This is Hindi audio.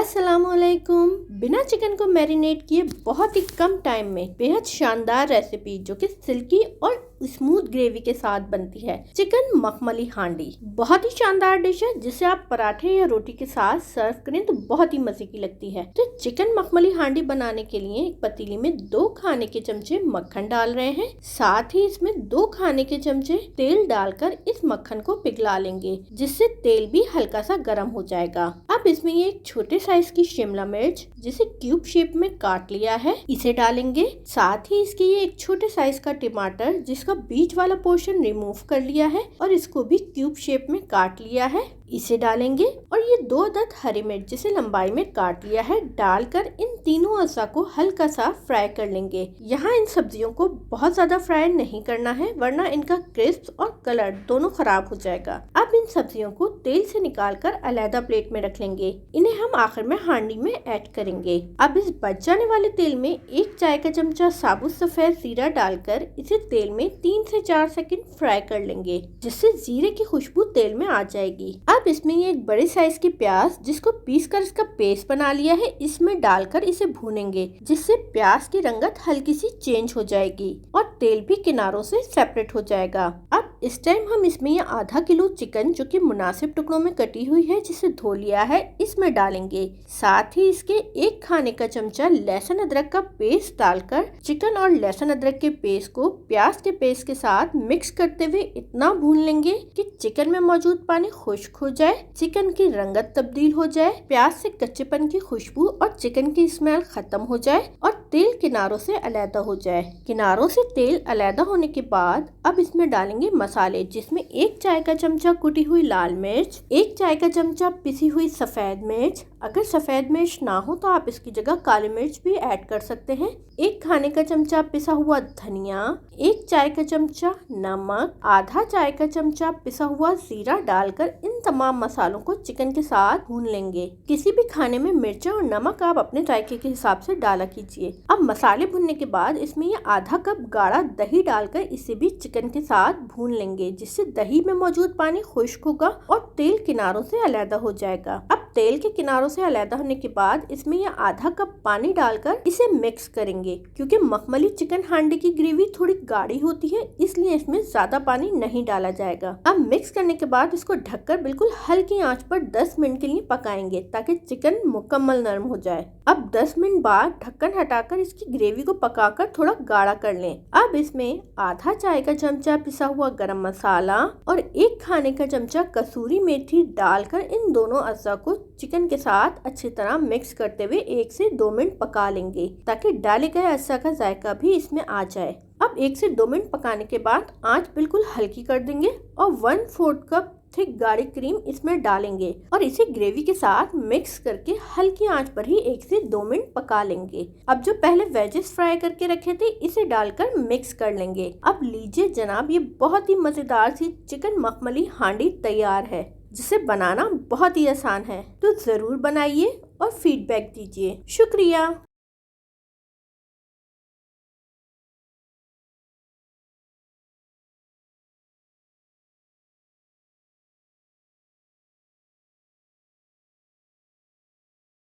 अस्सलामुअलैकुम। बिना चिकन को मैरिनेट किए बहुत ही कम टाइम में बेहद शानदार रेसिपी जो कि सिल्की और स्मूथ ग्रेवी के साथ बनती है, चिकन मखमली हांडी। बहुत ही शानदार डिश है जिसे आप पराठे या रोटी के साथ सर्व करें तो बहुत ही मजे की लगती है। तो चिकन मखमली हांडी बनाने के लिए एक पतीली में 2 खाने के चमचे मक्खन डाल रहे हैं। साथ ही इसमें 2 खाने के चमचे तेल डालकर इस मक्खन को पिघला लेंगे, जिससे तेल भी हल्का सा गर्म हो जाएगा। अब इसमें ये एक छोटे साइज की शिमला मिर्च जिसे क्यूब शेप में काट लिया है, इसे डालेंगे। साथ ही इसके ये एक छोटे साइज का टमाटर जिसका बीच वाला पोर्शन रिमूव कर लिया है और इसको भी क्यूब शेप में काट लिया है, इसे डालेंगे। और ये 2 अदद हरी मिर्च जिसे लंबाई में काट लिया है डालकर इन तीनों अज्जा को हल्का सा फ्राई कर लेंगे। यहाँ इन सब्जियों को बहुत ज्यादा फ्राई नहीं करना है वरना इनका क्रिस्प और कलर दोनों खराब हो जाएगा। अब इन सब्जियों को तेल से निकालकर अलग प्लेट में रख लेंगे। इन्हें हम आखिर में हांडी में ऐड करेंगे। अब इस बच जाने वाले तेल में 1 चाय का चमचा साबुत सफेद जीरा डालकर इसे तेल में 3 से 4 सेकंड फ्राई कर लेंगे, जिससे जीरे की खुशबू तेल में आ जाएगी। अब इसमें ये एक बड़े साइज की प्याज जिसको पीस कर इसका पेस्ट बना लिया है, इसमें डालकर इसे भूनेंगे, जिससे प्याज की रंगत हल्की सी चेंज हो जाएगी और तेल भी किनारों से सेपरेट हो जाएगा। अब इस टाइम हम इसमें ये आधा किलो चिकन जो कि मुनासिब टुकड़ों में कटी हुई है जिसे धो लिया है, इसमें डालेंगे। साथ ही इसके 1 खाने का चमचा लहसुन अदरक का पेस्ट डालकर चिकन और लहसुन अदरक के पेस्ट को प्याज के पेस्ट के साथ मिक्स करते हुए इतना भून लेंगे कि चिकन में मौजूद पानी खुश्क हो जाए, चिकन की रंगत तब्दील हो जाए, प्याज से कच्चेपन की खुशबू और चिकन की स्मेल खत्म हो जाए और तेल किनारों से अलग हो जाए। किनारों से तेल अलग होने के बाद अब इसमें डालेंगे मसाले, जिसमें 1 चाय का चमचा कुटी हुई लाल मिर्च, 1 चाय का चमचा पिसी हुई सफेद मिर्च, अगर सफेद मिर्च ना हो तो आप इसकी जगह काली मिर्च भी ऐड कर सकते हैं, 1 खाने का चमचा पिसा हुआ धनिया, 1 चाय का चमचा नमक, आधा चाय का चमचा पिसा हुआ जीरा डालकर इन तमाम मसालों को चिकन के साथ भून लेंगे। किसी भी खाने में मिर्च और नमक आप अपने जायके के हिसाब से डाला कीजिए। अब मसाले भुनने के बाद इसमें ये आधा कप गाढ़ा दही डालकर इसे भी चिकन के साथ भून लेंगे, जिससे दही में मौजूद पानी खुश्क होगा और तेल किनारों से अलग हो जाएगा। अब तेल के किनारों से अलग होने के बाद इसमें ये आधा कप पानी डालकर इसे मिक्स करेंगे। क्योंकि मखमली चिकन हांडी की ग्रेवी थोड़ी गाढ़ी होती है, इसलिए इसमें ज्यादा पानी नहीं डाला जाएगा। अब मिक्स करने के बाद इसको ढककर बिल्कुल हल्की आंच पर 10 मिनट के लिए पकाएंगे ताकि चिकन मुकम्मल नरम हो जाए। अब 10 मिनट बाद ढक्कन हटाकर इसकी ग्रेवी को पकाकर थोड़ा गाढ़ा कर लें। अब इसमें आधा चाय का चमचा पिसा हुआ गरम मसाला और 1 खाने का चमचा कसूरी मेथी डालकर इन दोनों अज्जा को चिकन के साथ अच्छी तरह मिक्स करते हुए 1 से 2 मिनट पका लेंगे ताकि डाले गए अज्जा का जायका भी इसमें आ जाए। अब 1 से 2 मिनट पकाने के बाद आंच बिल्कुल हल्की कर देंगे और 1/4 कप थिक गाढ़ी क्रीम इसमें डालेंगे और इसे ग्रेवी के साथ मिक्स करके हल्की आंच पर ही 1 से 2 मिनट पका लेंगे। अब जो पहले वेजेस फ्राई करके रखे थे इसे डालकर मिक्स कर लेंगे। अब लीजिए जनाब, ये बहुत ही मजेदार सी चिकन मखमली हांडी तैयार है, जिसे बनाना बहुत ही आसान है। तो जरूर बनाइए और फीडबैक दीजिए। शुक्रिया।